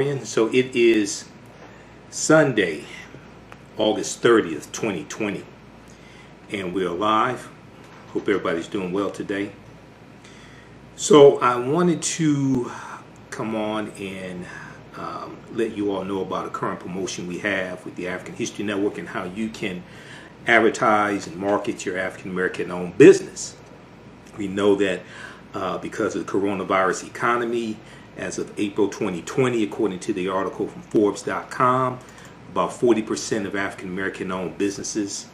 So it is Sunday, August 30th, 2020, and we're live. Hope everybody's doing well today. So I wanted to come on and let you all know about a current promotion we have with the African History Network and how you can advertise and market your African American owned business. We know that because of the coronavirus economy, as of April 2020, according to the article from Forbes.com, about 40% of African American owned businesses,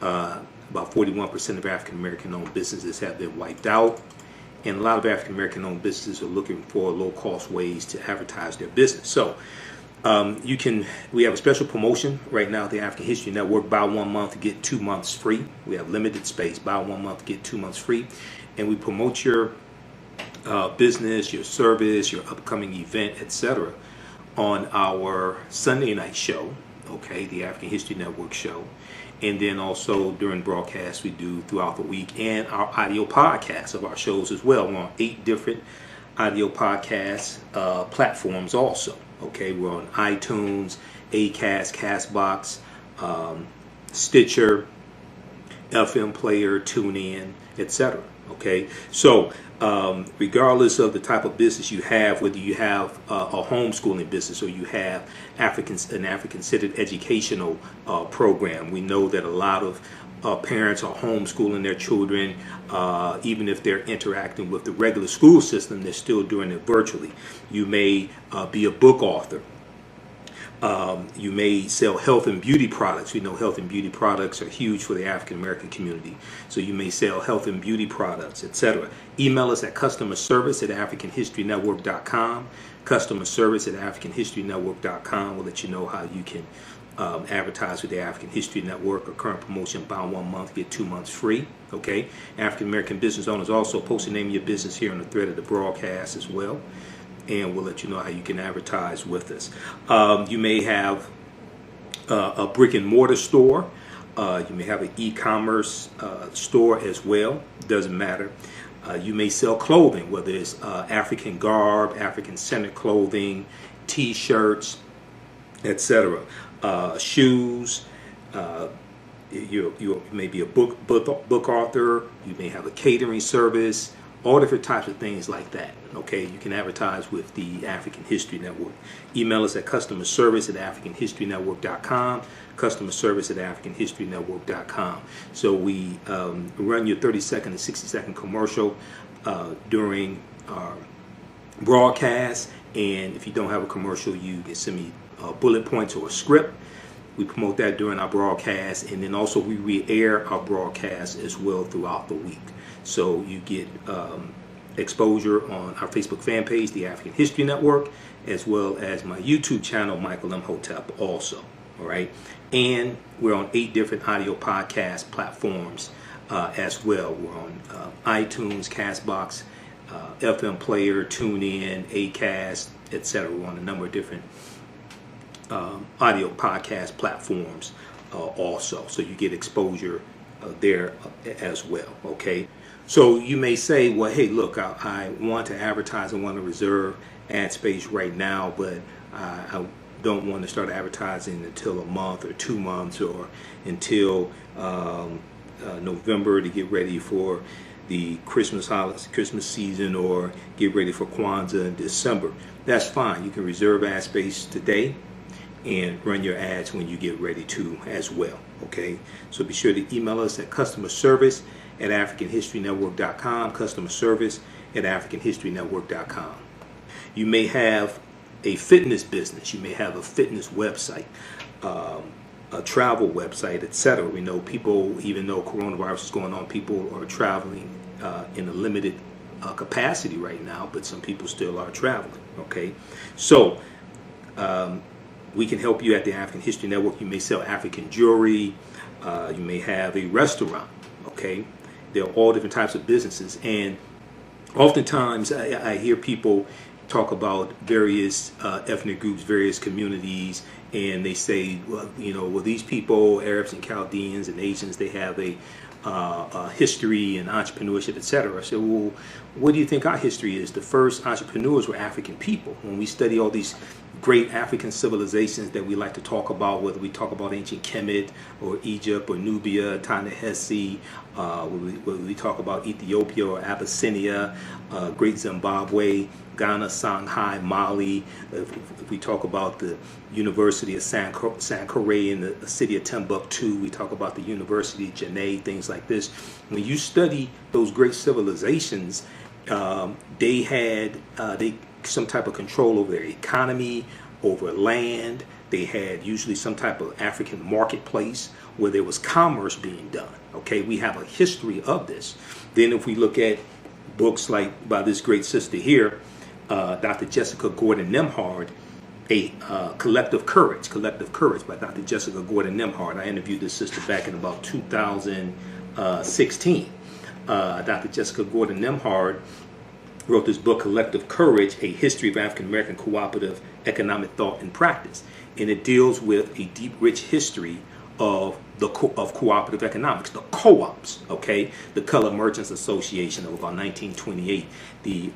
about 41% of African American owned businesses have been wiped out. And a lot of African American owned businesses are looking for low cost ways to advertise their business. So we have a special promotion right now at the African History Network. Buy 1 month, get 2 months free. We have limited space. Buy 1 month, get 2 months free. And we promote your business, your service, your upcoming event, etc. on our Sunday night show, okay, the African History Network show. And then also during broadcasts we do throughout the week, and our audio podcasts of our shows as well. We're on 8 different audio podcast platforms also. Okay, we're on iTunes, Acast, Castbox, Stitcher, FM Player, TuneIn, etc. Okay, so regardless of the type of business you have, whether you have a homeschooling business or you have an African-centered educational program, we know that a lot of parents are homeschooling their children. Even if they're interacting with the regular school system, they're still doing it virtually. You may be a book author. You may sell health and beauty products. We know health and beauty products are huge for the African American community. So you may sell health and beauty products, etc. Email us at customerservice@africanhistorynetwork.com. Customerservice@africanhistorynetwork.com. We'll let you know how you can advertise with the African History Network. A current promotion: buy 1 month, get 2 months free. Okay. African American business owners also post the name of your business here on the thread of the broadcast as well. And we'll let you know how you can advertise with us. You may have a brick and mortar store. You may have an e-commerce store as well. Doesn't matter. You may sell clothing, whether it's African garb, African-centered clothing, T-shirts, etc. Shoes. You may be a book author. You may have a catering service. All different types of things like that. Okay, you can advertise with the African History Network. Email us at customerservice@africanhistorynetwork.com. Customerservice@africanhistorynetwork.com. So we run your 30-second and 60-second commercial during our broadcast. And if you don't have a commercial, you can send me bullet points or a script. We promote that during our broadcast, and then also we re-air our broadcast as well throughout the week. So you get exposure on our Facebook fan page, the African History Network, as well as my YouTube channel, Michael M. Hotep, also. All right, and we're on 8 different audio podcast platforms as well. We're on iTunes, Castbox, FM Player, TuneIn, Acast, etc. We're on a number of different audio podcast platforms also, so you get exposure there as well. Okay, so you may say, well, hey, look, I want to advertise, I want to reserve ad space right now, but I don't want to start advertising until a month or 2 months or until November to get ready for the Christmas season, or get ready for Kwanzaa in December. That's fine. You can reserve ad space today and run your ads when you get ready to as well. Okay, so be sure to email us at customerservice@africanhistorynetwork.com. Customerservice@africanhistorynetwork.com. You may have a fitness business. You may have a fitness website, a travel website, etc. We know people, even though coronavirus is going on, people are traveling in a limited capacity right now, but some people still are traveling. Okay, so we can help you at the African History Network. You may sell African jewelry. You may have a restaurant. Okay, there are all different types of businesses, and oftentimes I hear people talk about various ethnic groups, various communities, and they say, well, these people, Arabs and Chaldeans and Asians, they have a history and entrepreneurship, etc. I said, well, what do you think our history is? The first entrepreneurs were African people. When we study all these great African civilizations that we like to talk about, whether we talk about ancient Kemet or Egypt or Nubia, Ta-Nehisi, whether we talk about Ethiopia or Abyssinia, Great Zimbabwe, Ghana, Songhai, Mali. If we talk about the University of Sankore in the city of Timbuktu, we talk about the University of Janneh, things like this. When you study those great civilizations, they had some type of control over their economy, over land. They had usually some type of African marketplace where there was commerce being done. Okay, we have a history of this. Then if we look at books like by this great sister here, Dr. Jessica Gordon Nemhard, Collective Courage by Dr. Jessica Gordon Nemhard. I interviewed this sister back in about 2016. Dr. Jessica Gordon Nemhard wrote this book, Collective Courage, A History of African American Cooperative Economic Thought and Practice. And it deals with a deep, rich history of cooperative economics, the co-ops, okay? The Colored Merchants Association of about 1928, the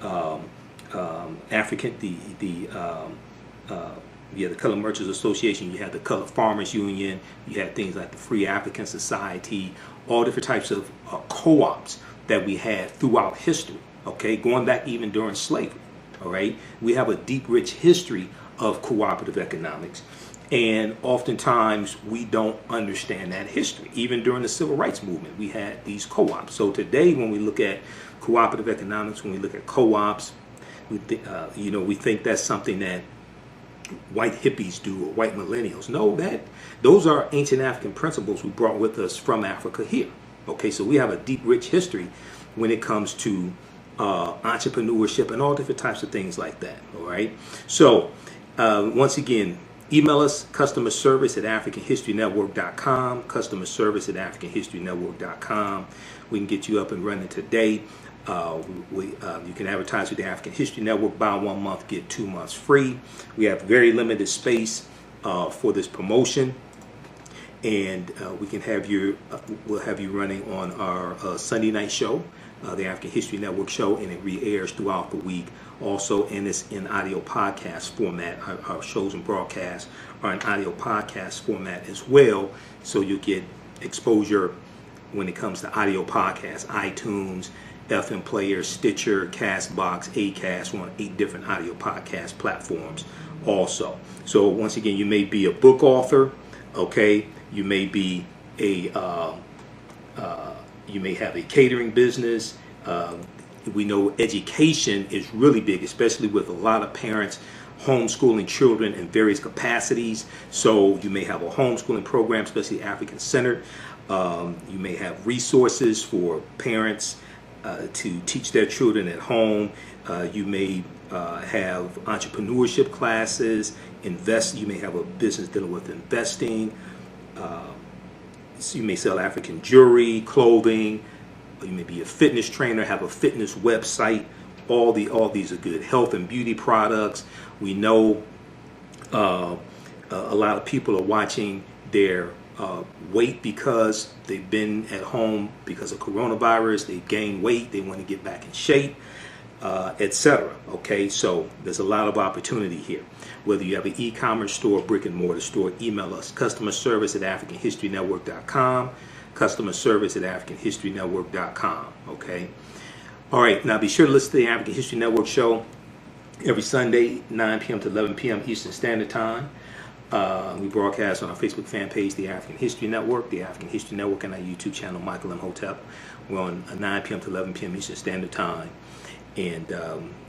Colored Merchants Association, you had the Colored Farmers Union, you had things like the Free African Society, all different types of co-ops that we had throughout history, okay, going back even during slavery, all right? We have a deep, rich history of cooperative economics, and oftentimes we don't understand that history. Even during the Civil Rights Movement, we had these co-ops. So today, when we look at cooperative economics, when we look at co-ops, we think that's something that white hippies do or white millennials. No, those are ancient African principles we brought with us from Africa here. Okay, so we have a deep, rich history when it comes to entrepreneurship and all different types of things like that. All right. So once again, email us customer service at AfricanHistoryNetwork.com. Customer service at AfricanHistoryNetwork.com. We can get you up and running today. You can advertise with the African History Network. Buy 1 month, get 2 months free. We have very limited space for this promotion, and we can have we'll have you running on our Sunday night show, the African History Network show, and it re-airs throughout the week. Also, and it's in audio podcast format. Our shows and broadcasts are in audio podcast format as well, so you get exposure when it comes to audio podcasts, iTunes, FM Player, Stitcher, Castbox, Acast. We're on 8 different audio podcast platforms also. So once again, you may be a book author, okay? You may be you may have a catering business. We know education is really big, especially with a lot of parents homeschooling children in various capacities. So you may have a homeschooling program, especially African-centered. You may have resources for parents to teach their children at home. You may have entrepreneurship classes, you may have a business dealing with investing. So you may sell African jewelry, clothing. You may be a fitness trainer, have a fitness website. All these are good. Health and beauty products. We know a lot of people are watching their weight because they've been at home because of coronavirus. They've gained weight. They want to get back in shape, etc. Okay, so there's a lot of opportunity here. Whether you have an e-commerce store, brick and mortar store, email us. Customer service at AfricanHistoryNetwork.com. Customer service at AfricanHistoryNetwork.com. Okay. All right. Now be sure to listen to the African History Network show every Sunday, 9 p.m. to 11 p.m. Eastern Standard Time. We broadcast on our Facebook fan page, the African History Network, the African History Network, and our YouTube channel, Michael M. Hotep. We're on 9 p.m. to 11 p.m. Eastern Standard Time, and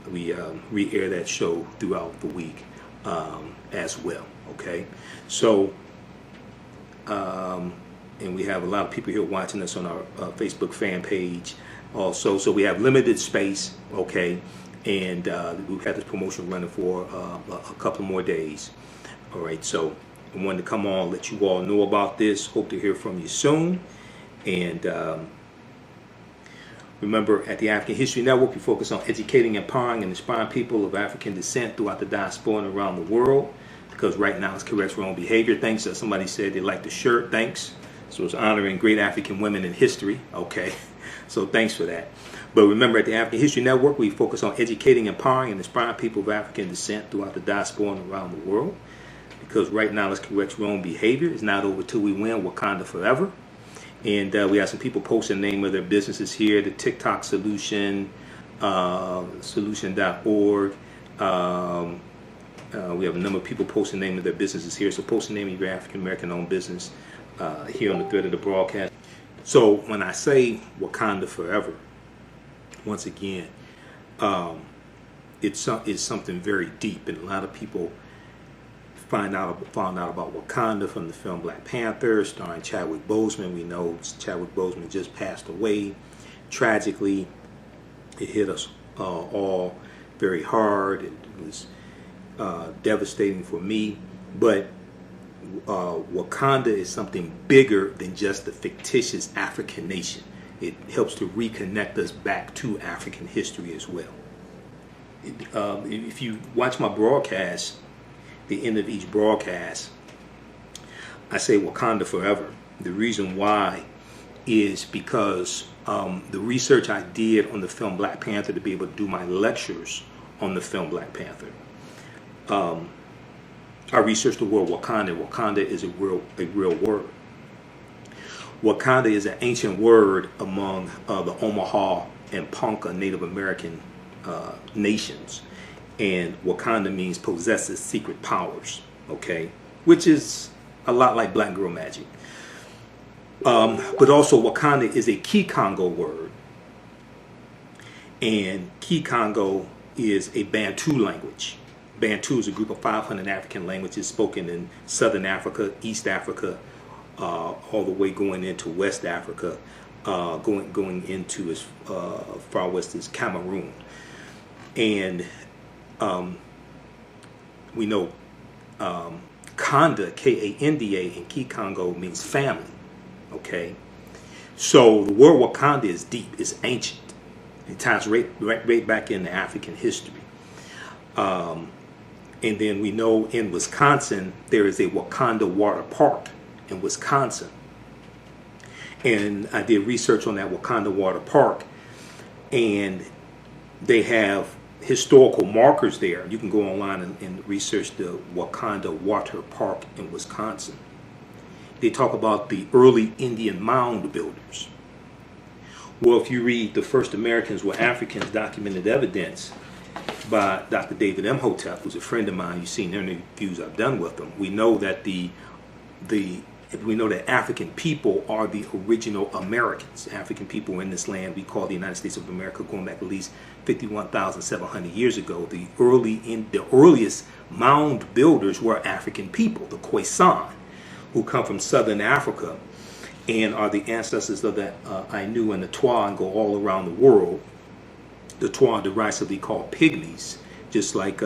we re-air that show throughout the week as well. Okay, so and we have a lot of people here watching us on our Facebook fan page also. So we have limited space, okay, and we've had this promotion running for a couple more days. All right, so I wanted to come on, let you all know about this. Hope to hear from you soon. And remember, at the African History Network, we focus on educating, empowering, and inspiring people of African descent throughout the diaspora and around the world. Because right now it's corrects wrong behavior. Thanks. Somebody said they liked the shirt. Thanks. So it's honoring great African women in history. Okay. So thanks for that. But remember, at the African History Network, we focus on educating, empowering, and inspiring people of African descent throughout the diaspora and around the world. Because right now, let's correct wrong behavior. It's not over till we win. Wakanda forever. And we have some people posting the name of their businesses here. The TikTok Solution, solution.org. We have a number of people posting the name of their businesses here. So post the name of your African American owned business here on the thread of the broadcast. So when I say Wakanda forever, once again, it's something very deep, and a lot of people found out about Wakanda from the film Black Panther, starring Chadwick Boseman. We know Chadwick Boseman just passed away. Tragically, it hit us all very hard. It was devastating for me, but Wakanda is something bigger than just the fictitious African nation. It helps to reconnect us back to African history as well. If you watch my broadcast, the end of each broadcast, I say Wakanda forever. The reason why is because the research I did on the film Black Panther to be able to do my lectures on the film Black Panther. I researched the word Wakanda. Wakanda is a real word. Wakanda is an ancient word among the Omaha and Ponca Native American nations. And Wakanda means possesses secret powers, okay? Which is a lot like Black Girl Magic. But also Wakanda is a Kikongo word. And Kikongo is a Bantu language. Bantu is a group of 500 African languages spoken in Southern Africa, East Africa, all the way going into West Africa, going into as far west as Cameroon. And we know Kanda, K-A-N-D-A, in Kikongo means family, okay? So the word Wakanda is deep, it's ancient. It ties right back into African history. And then we know in Wisconsin, there is a Wakanda Water Park in Wisconsin. And I did research on that Wakanda Water Park, and they have historical markers there. You can go online and research the Wakanda Water Park in Wisconsin. They talk about the early Indian mound builders. Well, if you read The First Americans Were Africans, Documented Evidence by Dr. David M. Hotep, who's a friend of mine. You've seen interviews I've done with him. We know that African people are the original Americans. African people in this land we call the United States of America, going back at least 51,700 years ago. The earliest mound builders were African people, the Khoisan, who come from Southern Africa and are the ancestors of the Ainu and the Twa, and go all around the world. The Twa are derisively called pygmies, just like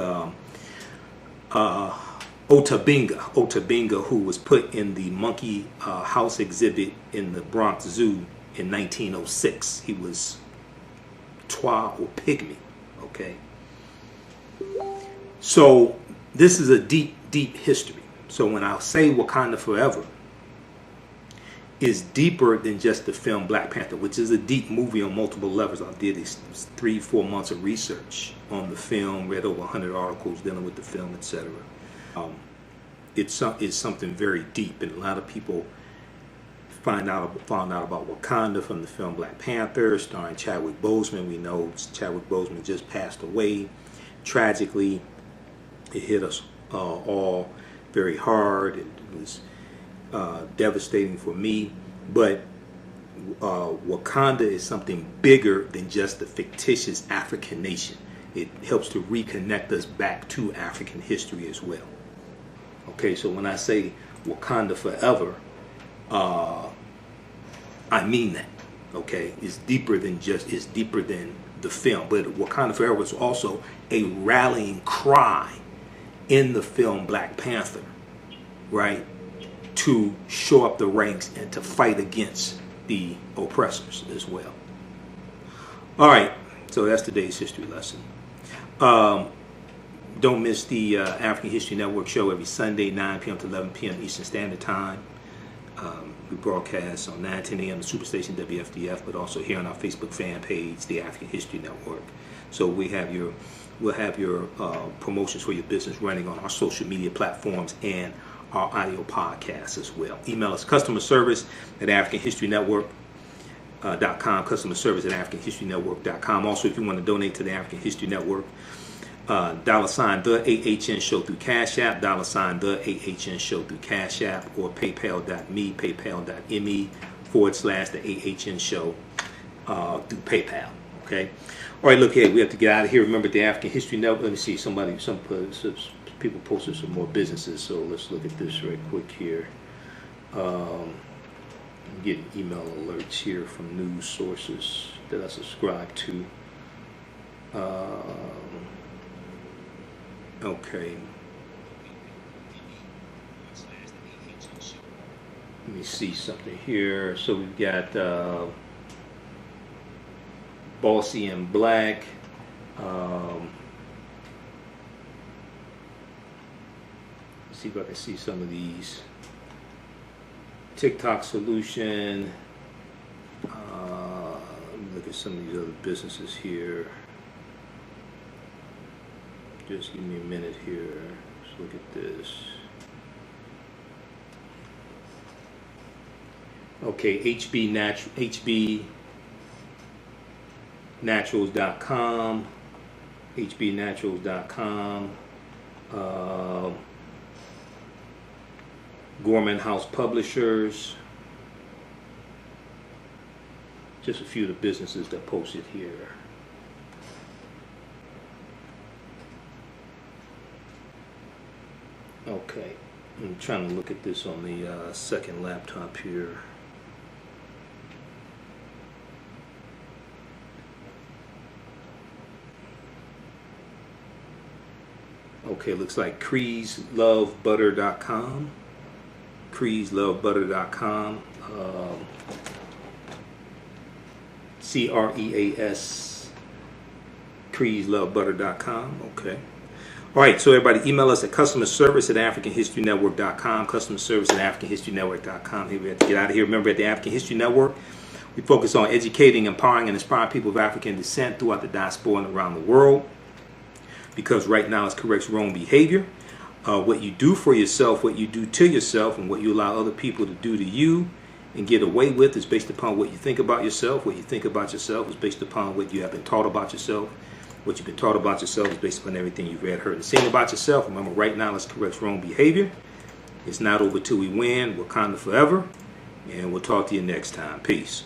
Otabinga, who was put in the monkey house exhibit in the Bronx Zoo in 1906. He was Twa or pygmy, okay? So this is a deep, deep history. So when I say Wakanda forever, is deeper than just the film Black Panther, which is a deep movie on multiple levels. I did these 3-4 months of research on the film, read over 100 articles dealing with the film, etc. It's something very deep, and a lot of people found out about Wakanda from the film Black Panther, starring Chadwick Boseman. We know Chadwick Boseman just passed away. Tragically, it hit us all very hard. It was devastating for me, but Wakanda is something bigger than just the fictitious African nation. It helps to reconnect us back to African history as well. Okay, so when I say Wakanda forever, I mean that. Okay, it's deeper than the film. But Wakanda forever is also a rallying cry in the film Black Panther, right? To show up the ranks and to fight against the oppressors as well. All right, so that's today's history lesson. Don't miss the African History Network show every Sunday, 9 p.m. to 11 p.m. Eastern Standard Time. We broadcast on 9:10 a.m. the Superstation WFDF, but also here on our Facebook fan page, the African History Network. So we'll have your promotions for your business running on our social media platforms and our audio podcasts as well. Email us customer service at AfricanHistoryNetwork.com, customer service at AfricanHistoryNetwork.com. Also, if you want to donate to the African History Network, $ the AHN show through Cash App, $ the AHN show through Cash App, or paypal.me, paypal.me/the AHN show through PayPal. Okay. All right, look here, we have to get out of here. Remember the African History Network. Let me see, some people posted some more businesses, so let's look at this right quick here. I'm getting email alerts here from news sources that I subscribe to. Okay. Let me see something here. So we've got Bossy and Black. Let's see if I can see some of these. TikTok Solution. Let me look at some of these other businesses here. Just give me a minute here. Let's look at this. Okay, HBNaturals.com. HBNaturals.com. Gorman House Publishers. Just a few of the businesses that posted here. Okay, I'm trying to look at this on the second laptop here. Okay, looks like CreasLoveButter.com. CreasLoveButter.com. CREAS. CreasLoveButter.com. Okay. All right, so everybody email us at customer service at AfricanHistoryNetwork.com, customer service at AfricanHistoryNetwork.com. Here we have to get out of here. Remember, at the African History Network, we focus on educating, empowering, and inspiring people of African descent throughout the diaspora and around the world, because right now it corrects wrong behavior. What you do for yourself, what you do to yourself, and what you allow other people to do to you and get away with is based upon what you think about yourself. What you think about yourself is based upon what you have been taught about yourself. What you've been taught about yourself is based upon everything you've read, heard, and seen about yourself. Remember, right now, let's correct wrong behavior. It's not over till we win. Wakanda forever. And we'll talk to you next time. Peace.